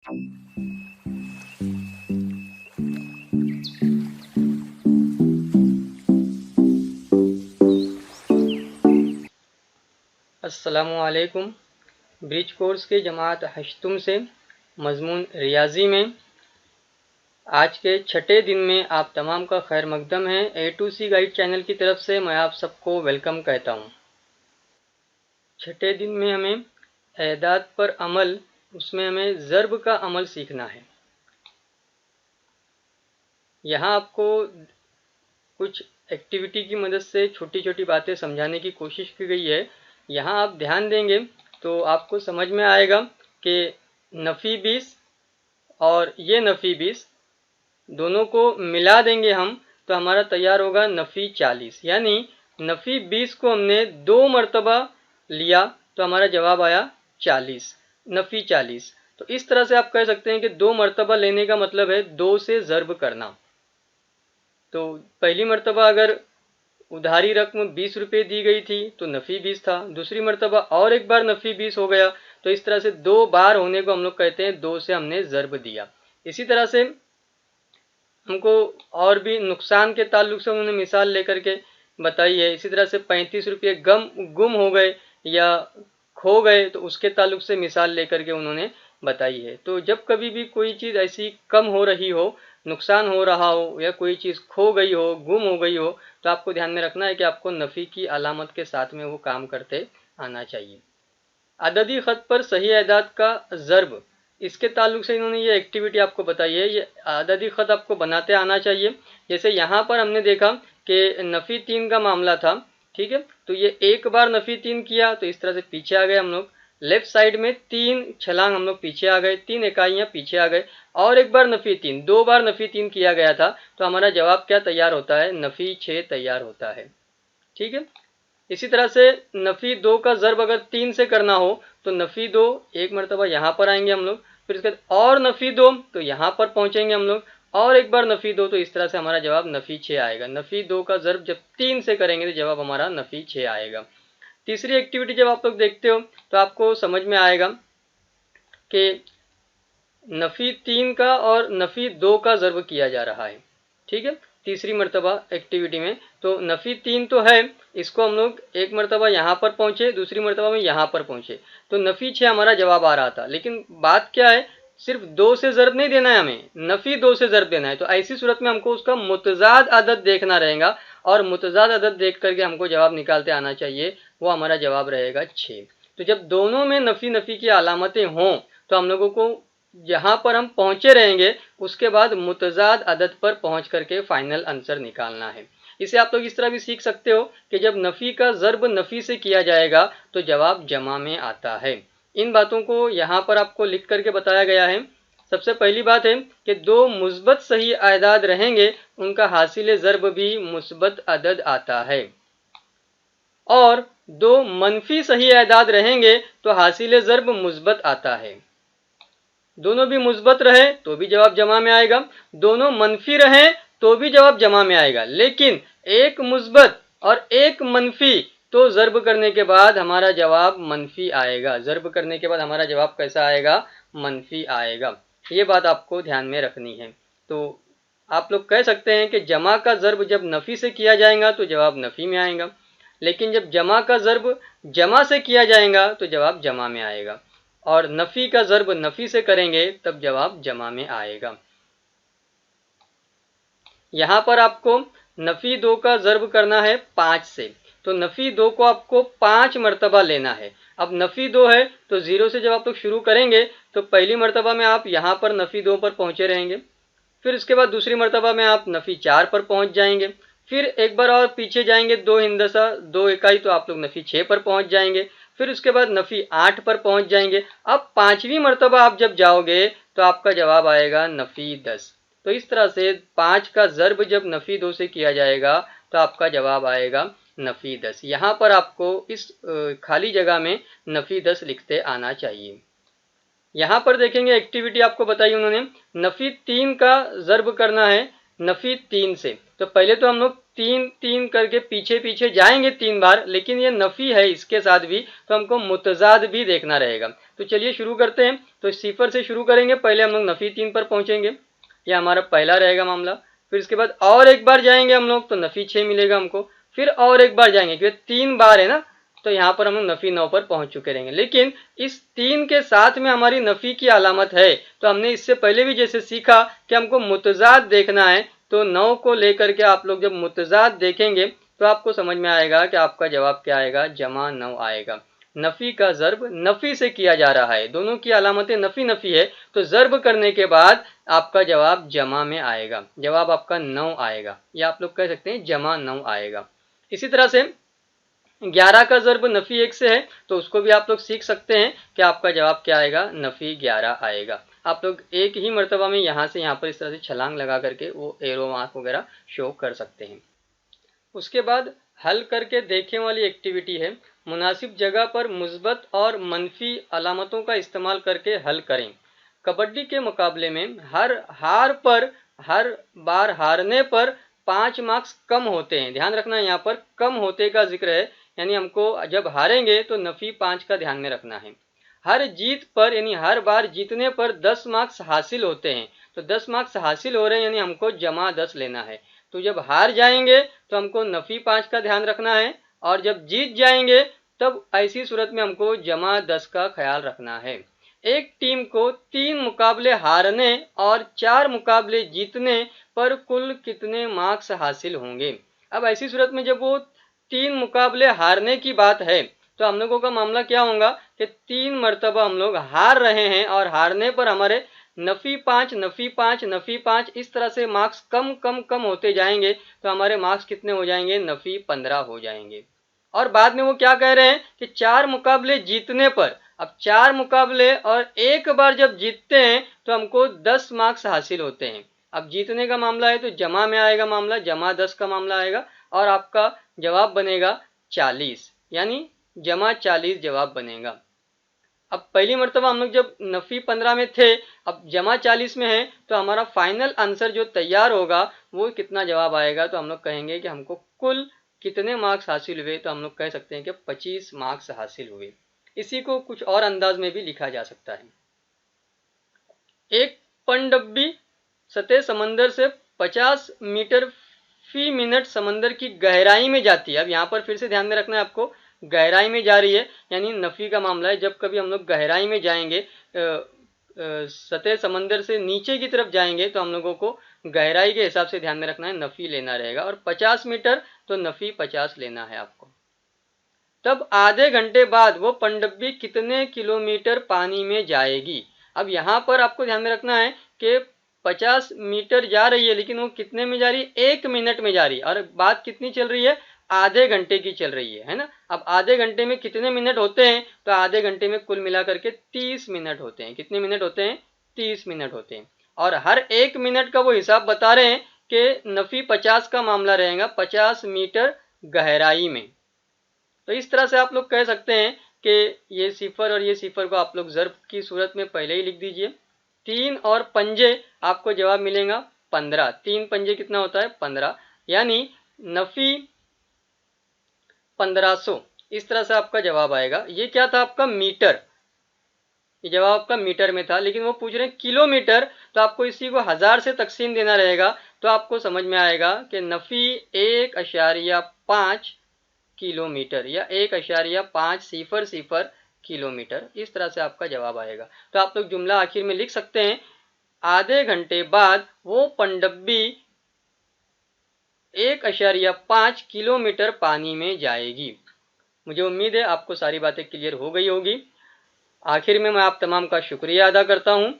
अस्सलामुअलैकुम। Bridge course के जमात हश्तुम से मज़मून रियाजी में आज के छठे दिन में आप तमाम का खैर मकदम है। ए टू सी गाइड चैनल की तरफ से मैं आप सबको वेलकम कहता हूँ। छठे दिन में हमें एदाद पर अमल, उसमें हमें ज़र्ब का अमल सीखना है। यहाँ आपको कुछ एक्टिविटी की मदद से छोटी छोटी बातें समझाने की कोशिश की गई है। यहाँ आप ध्यान देंगे तो आपको समझ में आएगा कि नफ़ी 20 और ये नफ़ी 20 दोनों को मिला देंगे हम तो हमारा तैयार होगा नफ़ी 40। यानी नफ़ी 20 को हमने 2 मरतबा लिया तो हमारा जवाब आया 40, नफ़ी 40। तो इस तरह से आप कह सकते हैं कि 2 मरतबा लेने का मतलब है 2 से ज़र्ब करना। तो पहली मरतबा अगर उधारी रकम 20 रुपये दी गई थी तो नफ़ी 20 था, दूसरी मरतबा और एक बार नफ़ी 20 हो गया। तो इस तरह से 2 बार होने को हम लोग कहते हैं 2 से हमने ज़र्ब दिया। इसी तरह से हमको और भी नुकसान के ताल्लुक से उन्होंने मिसाल लेकर के बताई है। इसी तरह से 35 रुपये गुम हो गए या खो गए तो उसके ताल्लुक से मिसाल लेकर के उन्होंने बताई है। तो जब कभी भी कोई चीज़ ऐसी कम हो रही हो, नुकसान हो रहा हो या कोई चीज़ खो गई हो, गुम हो गई हो, तो आपको ध्यान में रखना है कि आपको नफ़ी की अलामत के साथ में वो काम करते आना चाहिए। अददी ख़त पर सही एदाद का ज़र्ब, इसके ताल्लुक से इन्होंने ये एक्टिविटी आपको बताई है। ये अददी ख़त आपको बनाते आना चाहिए। जैसे यहाँ पर हमने देखा कि नफ़ी 3 का मामला था, ठीक है। तो ये एक बार नफ़ी 3 किया तो इस तरह से पीछे आ गए हम लोग। लेफ्ट साइड में 3 छलांग हम लोग पीछे आ गए, 3 इकाइयाँ पीछे आ गए। और एक बार नफ़ी 3, 2 बार नफ़ी 3 किया गया था तो हमारा जवाब क्या तैयार होता है? नफ़ी 6 तैयार होता है, ठीक है। इसी तरह से नफ़ी 2 का ज़र्ब अगर 3 से करना हो तो नफ़ी 2 एक मरतबा यहाँ पर आएंगे हम लोग, फिर इसके बाद और नफ़ी 2 तो यहाँ पर पहुँचेंगे हम लोग, और एक बार नफ़ी 2 तो इस तरह से हमारा जवाब नफ़ी 6 आएगा। नफ़ी 2 का ज़र्ब जब 3 से करेंगे तो जवाब हमारा नफ़ी 6 आएगा। तीसरी एक्टिविटी जब आप लोग देखते हो तो आपको समझ में आएगा कि नफ़ी 3 का और नफ़ी 2 का ज़र्ब किया जा रहा है, ठीक है। तीसरी मरतबा एक्टिविटी में तो नफ़ी 3 तो है, इसको हम लोग एक मरतबा यहाँ पर पहुँचे, दूसरी मरतबा में यहाँ पर पहुँचे तो नफ़ी 6 हमारा जवाब आ रहा था। लेकिन बात क्या है, सिर्फ 2 से ज़र्ब नहीं देना है हमें, नफ़ी 2 से ज़र्ब देना है। तो ऐसी सूरत में हमको उसका मुतज़ाद अदद देखना रहेगा और मुतज़ाद अदद देख करके हमको जवाब निकालते आना चाहिए। वो हमारा जवाब रहेगा 6। तो जब दोनों में नफ़ी नफ़ी की अलामतें हों तो हम लोगों को जहाँ पर हम पहुँचे रहेंगे उसके बाद मुतज़ाद अदद पर पहुँच करके फाइनल आंसर निकालना है। इसे आप लोग इस तरह भी सीख सकते हो कि जब नफ़ी का ज़र्ब नफ़ी से किया जाएगा तो जवाब जमा में आता है। इन बातों को यहाँ पर आपको लिख करके बताया गया है। सबसे पहली बात है कि 2 मुस्बत सही आदाद रहेंगे उनका हासिल ज़र्ब भी मुस्बत अदद आता है, और 2 मनफी सही आदाद रहेंगे तो हासिल ज़र्ब मुस्बत आता है। दोनों भी मुस्बत रहे तो भी जवाब जमा में आएगा, दोनों मनफी रहे तो भी जवाब जमा में आएगा। लेकिन एक मुस्बत और एक मनफी तो ज़र्ब करने के बाद हमारा जवाब मनफी आएगा। ज़र्ब करने के बाद हमारा जवाब कैसा आएगा? मनफी आएगा। ये बात आपको ध्यान में रखनी है। तो आप लोग कह सकते हैं कि जमा का ज़र्ब जब नफ़ी से किया जाएगा तो जवाब नफ़ी में आएगा, लेकिन जब जमा का ज़र्ब जमा से किया जाएगा तो जवाब जमा में आएगा, और नफ़ी का ज़र्ब नफ़ी से करेंगे तब जवाब जमा में आएगा। यहाँ पर आपको नफ़ी 2 का ज़र्ब करना है 5 से, तो नफ़ी 2 को आपको 5 मरतबा लेना है। अब नफ़ी 2 है तो 0 से जब आप लोग शुरू करेंगे तो पहली मरतबा में आप यहाँ पर नफ़ी 2 पर पहुँचे रहेंगे, फिर इसके बाद दूसरी मरतबा में आप नफ़ी 4 पर पहुँच जाएंगे, फिर एक बार और पीछे जाएंगे 2 हिंदसा 2 इकाई तो आप लोग नफ़ी 6 पर पहुँच जाएंगे, फिर उसके बाद नफ़ी 8 पर पहुँच जाएंगे। अब 5वीं मरतबा आप जब जाओगे तो आपका जवाब आएगा नफ़ी 10। तो इस तरह से 5 का ज़र्ब जब नफ़ी 2 से किया जाएगा तो आपका जवाब आएगा नफ़ी 10। यहाँ पर आपको इस खाली जगह में नफ़ी 10 लिखते आना चाहिए। यहाँ पर देखेंगे एक्टिविटी आपको बताई उन्होंने, नफ़ी 3 का ज़र्ब करना है नफ़ी 3 से। तो पहले तो हम लोग तीन तीन करके पीछे पीछे जाएंगे 3 बार, लेकिन ये नफी है इसके साथ भी, तो हमको मुतजाद भी देखना रहेगा। तो चलिए शुरू करते हैं। तो सिफर से शुरू करेंगे, पहले हम लोग नफी 3 पर पहुंचेंगे, ये हमारा पहला रहेगा मामला। फिर इसके बाद और एक बार जाएंगे हम लोग तो नफी 6 मिलेगा हमको, फिर और एक बार जाएंगे क्योंकि 3 बार है ना, तो यहाँ पर हम लोग नफी 9 पर पहुंच चुके रहेंगे। लेकिन इस 3 के साथ में हमारी नफी की अलामत है, तो हमने इससे पहले भी जैसे सीखा कि हमको मुतजाद देखना है, तो 9 को लेकर के आप लोग जब मुतजाद देखेंगे तो आपको समझ में आएगा कि आपका जवाब क्या आएगा, जमा 9 आएगा। नफी का ज़र्ब नफी से किया जा रहा है, दोनों की अलामतें नफी नफी है, तो ज़र्ब करने के बाद आपका जवाब जमा में आएगा, जवाब आपका 9 आएगा, या आप लोग कह सकते हैं जमा 9 आएगा। इसी तरह से 11 का ज़र्ब नफी 1 से है, तो उसको भी आप लोग सीख सकते हैं कि आपका जवाब क्या आएगा, नफी 11 आएगा। आप लोग एक ही मर्तबा में यहाँ से यहाँ पर इस तरह से छलांग लगा करके वो एरो मार्क वगैरह शो कर सकते हैं। उसके बाद हल करके देखने वाली एक्टिविटी है, मुनासिब जगह पर मुस्बत और मनफी अलामतों का इस्तेमाल करके हल करें। कबड्डी के मुकाबले में हर बार हारने पर 5 मार्क्स कम होते हैं। ध्यान रखना यहाँ पर कम होते का जिक्र है, यानी हमको जब हारेंगे तो नफी 5 का ध्यान में रखना है। हर जीत पर यानी हर बार जीतने पर 10 मार्क्स हासिल होते हैं, तो 10 मार्क्स हासिल हो रहे हैं यानी हमको जमा 10 लेना है। तो जब हार जाएंगे तो हमको नफी 5 का ध्यान रखना है, और जब जीत जाएंगे तब ऐसी सूरत में हमको जमा 10 का ख्याल रखना है। एक टीम को 3 मुकाबले हारने और 4 मुकाबले जीतने पर कुल कितने मार्क्स हासिल होंगे। अब ऐसी सूरत में जब वो 3 मुकाबले हारने की बात है, तो हम लोगों का मामला क्या होगा कि 3 मरतबा हम लोग हार रहे हैं, और हारने पर हमारे नफी 5 नफी 5 नफी 5 इस तरह से मार्क्स कम कम कम होते जाएंगे, तो हमारे मार्क्स कितने हो जाएंगे, नफी 15 हो जाएंगे। और बाद में वो क्या कह रहे हैं कि 4 मुकाबले जीतने पर, अब 4 मुकाबले और एक बार जब जीतते हैं तो हमको 10 मार्क्स हासिल होते हैं। अब जीतने का मामला है तो जमा में आएगा मामला, जमा 10 का मामला आएगा, और आपका जवाब बनेगा 40, यानी जमा 40 जवाब बनेगा। अब पहली मर्तबा हम लोग जब नफी 15 में थे, अब जमा 40 में है, तो हमारा फाइनल आंसर जो तैयार होगा वो कितना जवाब आएगा, तो हम लोग कहेंगे कि हमको कुल कितने मार्क्स हासिल हुए, तो हम लोग कह सकते हैं कि 25 मार्क्स हासिल हुए। इसी को कुछ और अंदाज में भी लिखा जा सकता है। एक पनडब्बी सतह समंदर से 50 मीटर फी मिनट समंदर की गहराई में जाती है। अब यहाँ पर फिर से ध्यान में रखना है आपको, गहराई में जा रही है, यानी नफी का मामला है। जब कभी हम लोग गहराई में जाएंगे, सतह समंदर से नीचे की तरफ जाएंगे, तो हम लोगों को गहराई के हिसाब से ध्यान में रखना है, नफी लेना रहेगा, और 50 मीटर तो नफी 50 लेना है आपको। तब आधे घंटे बाद वो पनडब्बी कितने किलोमीटर पानी में जाएगी। अब यहाँ पर आपको ध्यान में रखना है कि 50 मीटर जा रही है, लेकिन वो कितने में जा रही है, 1 मिनट में जा रही है, और बात कितनी चल रही है, आधे घंटे की चल रही है ना। अब आधे घंटे में कितने मिनट होते हैं, तो आधे घंटे में कुल मिलाकर के 30 मिनट होते हैं। कितने मिनट होते हैं, 30 मिनट होते हैं, और हर 1 मिनट का वो हिसाब बता रहे हैं कि नफी 50 का मामला रहेगा 50 मीटर गहराई में। तो इस तरह से आप लोग कह सकते हैं कि ये सिफर और ये सिफर को आप लोग ज़र्ब की सूरत में पहले ही लिख दीजिए। 3 और पंजे आपको जवाब मिलेगा 15, 3 पंजे कितना होता है, 15, यानी नफी 1500, इस तरह से आपका जवाब आएगा। ये क्या था आपका, मीटर, ये जवाब आपका मीटर में था, लेकिन वो पूछ रहे हैं किलोमीटर, तो आपको इसी को 1000 से तकसीम देना रहेगा, तो आपको समझ में आएगा कि नफी 1.5 किलोमीटर या 1.500 किलोमीटर, इस तरह से आपका जवाब आएगा। तो आप लोग जुमला आखिर में लिख सकते हैं, आधे घंटे बाद वो पनडब्बी 1.5 किलोमीटर पानी में जाएगी। मुझे उम्मीद है आपको सारी बातें क्लियर हो गई होगी। आखिर में मैं आप तमाम का शुक्रिया अदा करता हूँ।